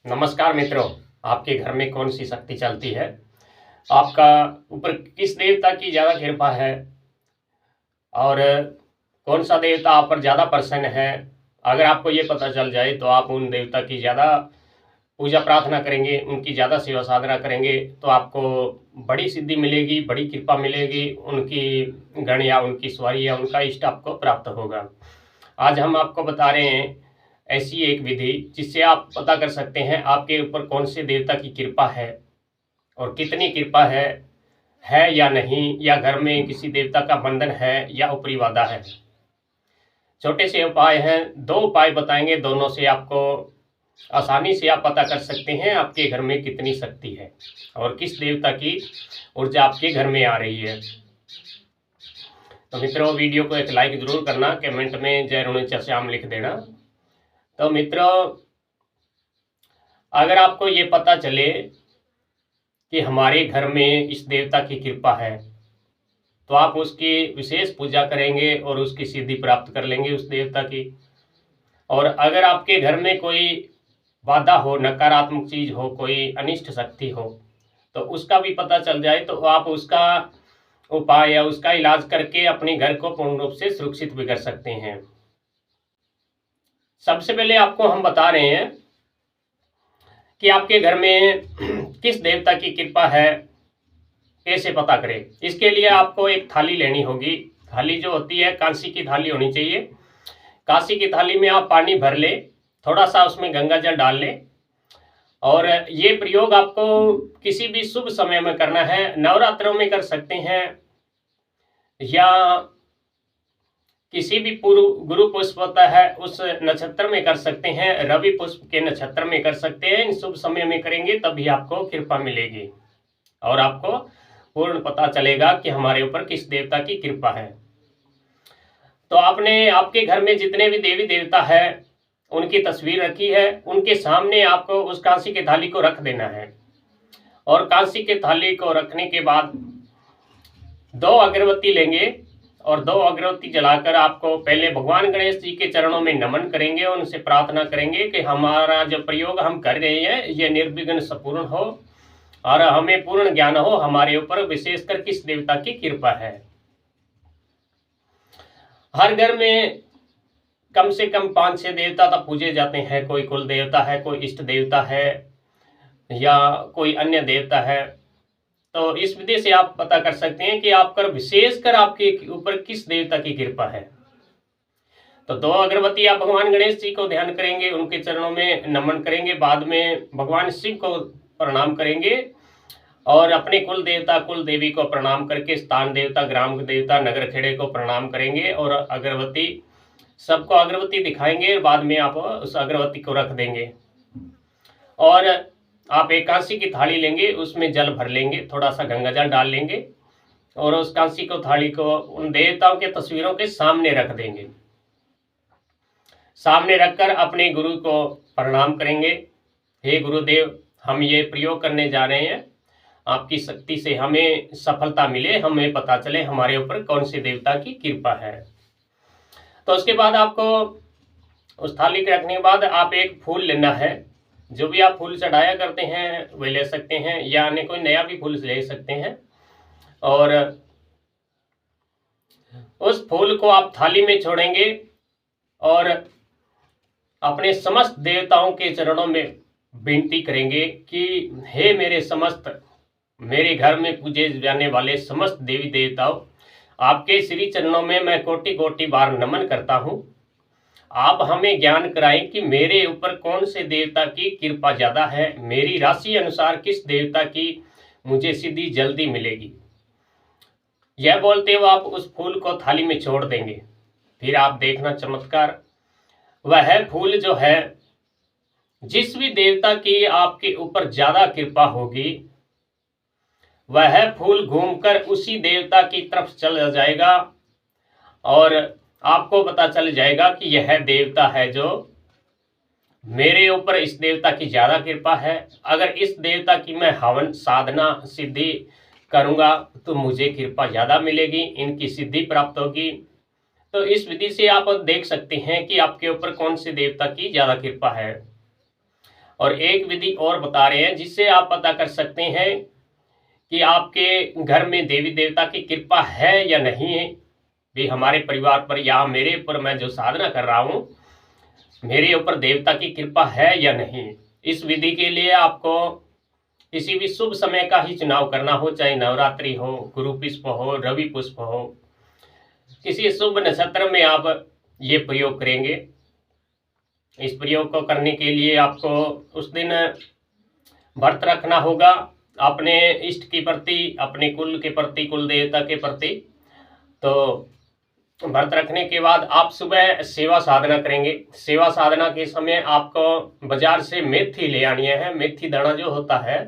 नमस्कार मित्रों। आपके घर में कौन सी शक्ति चलती है? आपका ऊपर किस देवता की ज़्यादा कृपा है और कौन सा देवता आप पर ज़्यादा प्रसन्न है? अगर आपको ये पता चल जाए तो आप उन देवता की ज़्यादा पूजा प्रार्थना करेंगे, उनकी ज़्यादा सेवा साधना करेंगे तो आपको बड़ी सिद्धि मिलेगी, बड़ी कृपा मिलेगी, उनकी गण या उनकी स्वारी या उनका इष्ट आपको प्राप्त होगा। आज हम आपको बता रहे हैं ऐसी एक विधि जिससे आप पता कर सकते हैं आपके ऊपर कौन से देवता की कृपा है और कितनी कृपा है या नहीं, या घर में किसी देवता का बंधन है या ऊपरी वादा है। छोटे से उपाय हैं, दो उपाय बताएंगे, दोनों से आपको आसानी से आप पता कर सकते हैं आपके घर में कितनी शक्ति है और किस देवता की ऊर्जा आपके घर में आ रही है। तो मित्रों, वीडियो को एक लाइक जरूर करना, कमेंट में जय ऋणुचा श्याम लिख देना। तो मित्रों, अगर आपको ये पता चले कि हमारे घर में इस देवता की कृपा है तो आप उसकी विशेष पूजा करेंगे और उसकी सिद्धि प्राप्त कर लेंगे उस देवता की। और अगर आपके घर में कोई बाधा हो, नकारात्मक चीज हो, कोई अनिष्ट शक्ति हो, तो उसका भी पता चल जाए तो आप उसका उपाय या उसका इलाज करके अपने घर को पूर्ण रूप से सुरक्षित भी कर सकते हैं। सबसे पहले आपको हम बता रहे हैं कि आपके घर में किस देवता की कृपा है, कैसे पता करें। इसके लिए आपको एक थाली लेनी होगी। थाली जो होती है कांसी की थाली होनी चाहिए। कांसी की थाली में आप पानी भर ले, थोड़ा सा उसमें गंगा जल डाल लें। और ये प्रयोग आपको किसी भी शुभ समय में करना है। नवरात्रों में कर सकते हैं या किसी भी पूर्व गुरु पुष्प होता है उस नक्षत्र में कर सकते हैं, रवि पुष्प के नक्षत्र में कर सकते हैं। इन शुभ समय में करेंगे तभी आपको कृपा मिलेगी और आपको पूर्ण पता चलेगा कि हमारे ऊपर किस देवता की कृपा है। तो आपने आपके घर में जितने भी देवी देवता है उनकी तस्वीर रखी है, उनके सामने आपको उस कांसी की थाली को रख देना है। और कांसी की थाली को रखने के बाद 2 अगरबत्ती लेंगे और 2 अगरबत्ती जलाकर आपको पहले भगवान गणेश जी के चरणों में नमन करेंगे और उनसे प्रार्थना करेंगे कि हमारा जो प्रयोग हम कर रहे हैं ये निर्विघ्न संपूर्ण हो और हमें पूर्ण ज्ञान हो हमारे ऊपर विशेषकर किस देवता की कृपा है। हर घर में कम से कम 5-6 देवता तो पूजे जाते हैं। कोई कुल देवता है, कोई इष्ट देवता है या कोई अन्य देवता है। तो इस विधि से आप पता कर सकते हैं कि आप पर विशेषकर आपके ऊपर किस देवता की कृपा है। तो 2 अगरबत्ती आप भगवान गणेश जी को ध्यान करेंगे, उनके चरणों में नमन करेंगे, बाद में भगवान शिव को प्रणाम करेंगे और अपने कुल देवता कुल देवी को प्रणाम करके स्थान देवता, ग्राम देवता, नगर खेड़े को प्रणाम करेंगे और अगरबत्ती सबको अगरबत्ती दिखाएंगे। बाद में आप उस अगरबत्ती को रख देंगे और आप एक कांसी की थाली लेंगे, उसमें जल भर लेंगे, थोड़ा सा गंगा जल डाल लेंगे और उस कांसी को थाली को उन देवताओं के तस्वीरों के सामने रख देंगे। सामने रखकर अपने गुरु को प्रणाम करेंगे। हे गुरुदेव, हम ये प्रयोग करने जा रहे हैं, आपकी शक्ति से हमें सफलता मिले, हमें पता चले हमारे ऊपर कौन से देवता की कृपा है। तो उसके बाद आपको उस थाली के रखने के बाद आप एक फूल लेना है। जो भी आप फूल चढ़ाया करते हैं वही ले सकते हैं या अन्य कोई नया भी फूल ले सकते हैं। और उस फूल को आप थाली में छोड़ेंगे और अपने समस्त देवताओं के चरणों में विनती करेंगे कि हे मेरे समस्त, मेरे घर में पूजे जाने वाले समस्त देवी देवताओं, आपके श्री चरणों में मैं कोटि कोटि बार नमन करता हूँ। आप हमें ज्ञान कराएं कि मेरे ऊपर कौन से देवता की कृपा ज़्यादा है, मेरी राशि अनुसार किस देवता की मुझे सिद्धि जल्दी मिलेगी। यह बोलते हुए आप उस फूल को थाली में छोड़ देंगे। फिर आप देखना चमत्कार, वह फूल जो है जिस भी देवता की आपके ऊपर ज़्यादा कृपा होगी वह फूल घूमकर उसी देवता की तरफ चला जाएगा और आपको पता चल जाएगा कि यह देवता है जो मेरे ऊपर, इस देवता की ज़्यादा कृपा है। अगर इस देवता की मैं हवन साधना सिद्धि करूँगा तो मुझे कृपा ज़्यादा मिलेगी, इनकी सिद्धि प्राप्त होगी। तो इस विधि से आप देख सकते हैं कि आपके ऊपर कौन से देवता की ज़्यादा कृपा है। और एक विधि और बता रहे हैं जिससे आप पता कर सकते हैं कि आपके घर में देवी देवता की कृपा है या नहीं है, भी हमारे परिवार पर या मेरे ऊपर, मैं जो साधना कर रहा हूँ मेरे ऊपर देवता की कृपा है या नहीं। इस विधि के लिए आपको किसी भी शुभ समय का ही चुनाव करना हो, चाहे नवरात्रि हो, गुरु पुष्प हो, रवि पुष्प हो, किसी शुभ नक्षत्र में आप ये प्रयोग करेंगे। इस प्रयोग को करने के लिए आपको उस दिन व्रत रखना होगा अपने इष्ट के प्रति, अपने कुल के प्रति, कुल देवता के प्रति। तो व्रत रखने के बाद आप सुबह सेवा साधना करेंगे। सेवा साधना के समय आपको बाजार से मेथी ले आनी है, मेथी दाना जो होता है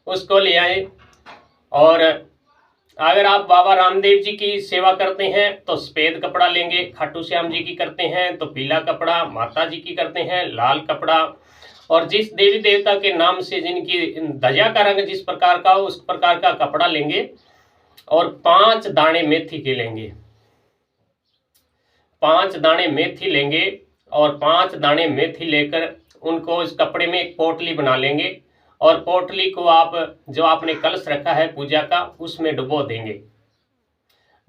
उसको ले आए। और अगर आप बाबा रामदेव जी की सेवा करते हैं तो सफ़ेद कपड़ा लेंगे, खाटू श्याम जी की करते हैं तो पीला कपड़ा, माता जी की करते हैं लाल कपड़ा, और जिस देवी देवता के नाम से जिनकी ध्वजा का रंग जिस प्रकार का हो उस प्रकार का कपड़ा लेंगे। और 5 दाने मेथी के लेंगे, 5 दाने मेथी लेंगे। और 5 दाने मेथी लेकर उनको इस कपड़े में एक पोटली बना लेंगे, और पोटली को आप जो आपने कलश रखा है पूजा का उसमें डुबो देंगे।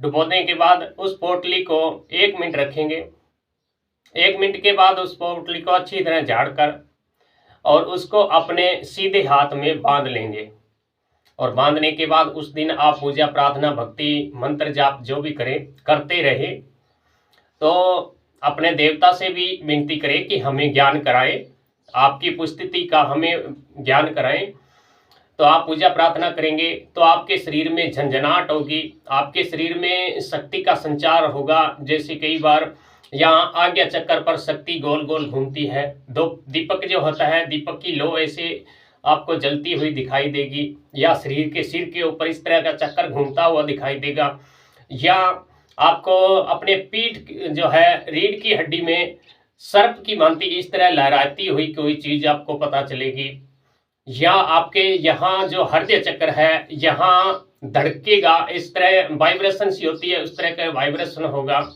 डुबोने के बाद उस पोटली को 1 मिनट रखेंगे। 1 मिनट के बाद उस पोटली को अच्छी तरह झाड़ कर और उसको अपने सीधे हाथ में बांध लेंगे। और बांधने के बाद उस दिन आप पूजा प्रार्थना भक्ति मंत्र जाप जो भी करें करते रहे। तो अपने देवता से भी विनती करें कि हमें ज्ञान कराएं, आपकी उपस्थिति का हमें ज्ञान कराएं। तो आप पूजा प्रार्थना करेंगे तो आपके शरीर में झंझनाहट होगी, आपके शरीर में शक्ति का संचार होगा। जैसे कई बार यहाँ आज्ञा चक्कर पर शक्ति गोल गोल घूमती है, दो दीपक जो होता है दीपक की लो ऐसे आपको जलती हुई दिखाई देगी, या शरीर के सिर के ऊपर इस तरह का चक्कर घूमता हुआ दिखाई देगा, या आपको अपने पीठ जो है रीढ़ की हड्डी में सर्प की भांति इस तरह लहराती हुई कोई चीज आपको पता चलेगी, या आपके यहाँ जो हृदय चक्र है यहाँ धड़केगा, इस तरह वाइब्रेशन सी होती है उस तरह का वाइब्रेशन होगा।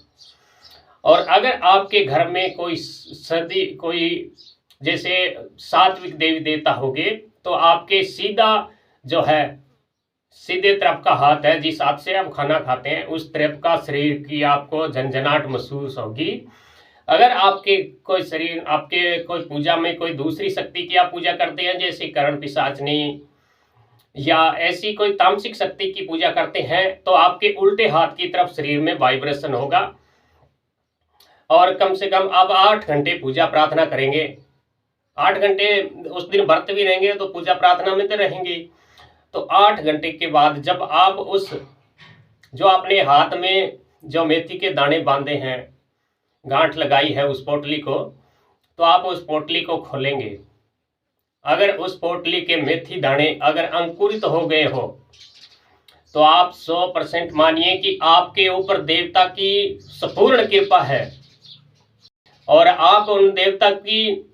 और अगर आपके घर में कोई सर्दी कोई जैसे सात्विक देवी देवता होगे तो आपके सीधा जो है सीधे तरफ का हाथ है, जिस हाथ से आप खाना खाते हैं उस तरफ का शरीर की आपको झंझनाहट महसूस होगी। अगर आपके कोई शरीर आपके कोई पूजा में कोई दूसरी शक्ति की आप पूजा करते हैं जैसे करण पिशाचनी या ऐसी कोई तामसिक शक्ति की पूजा करते हैं तो आपके उल्टे हाथ की तरफ शरीर में वाइब्रेशन होगा। और कम से कम आप 8 घंटे पूजा प्रार्थना करेंगे। 8 घंटे उस दिन व्रत भी रहेंगे तो पूजा प्रार्थना में तो रहेंगे। तो 8 घंटे के बाद जब आप उस जो अपने हाथ में जो मेथी के दाने बांधे हैं, गांठ लगाई है उस पोटली को, तो आप उस पोटली को खोलेंगे। अगर उस पोटली के मेथी दाने अगर अंकुरित हो गए हो तो आप 100% मानिए कि आपके ऊपर देवता की संपूर्ण कृपा है और आप उन देवता की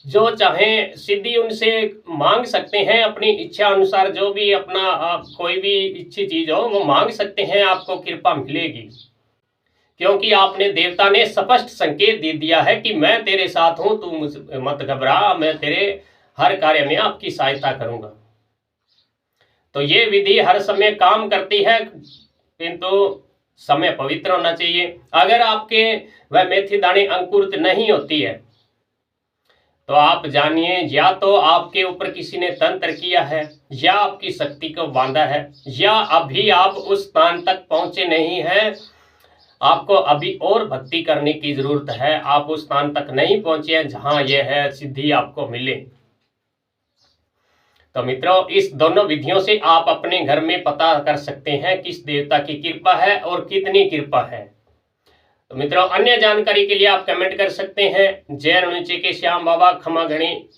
जो चाहें सिद्धि उनसे मांग सकते हैं। अपनी इच्छा अनुसार जो भी अपना आप कोई भी इच्छी चीज हो वो मांग सकते हैं, आपको कृपा मिलेगी। क्योंकि आपने देवता ने स्पष्ट संकेत दे दिया है कि मैं तेरे साथ हूं, तू मत घबरा, मैं तेरे हर कार्य में आपकी सहायता करूंगा। तो ये विधि हर समय काम करती है, किंतु समय पवित्र होना चाहिए। अगर आपके वह मेथी दाने अंकुरित नहीं होती है तो आप जानिए या तो आपके ऊपर किसी ने तंत्र किया है या आपकी शक्ति को बांधा है, या अभी आप उस स्थान तक पहुंचे नहीं हैं, आपको अभी और भक्ति करने की जरूरत है। आप उस स्थान तक नहीं पहुंचे हैं जहां यह है सिद्धि आपको मिले। तो मित्रों, इस दोनों विधियों से आप अपने घर में पता कर सकते हैं किस देवता की कृपा है और कितनी कृपा है। तो मित्रों, अन्य जानकारी के लिए आप कमेंट कर सकते हैं। जय रणुचे के श्याम बाबा, खमा घणी।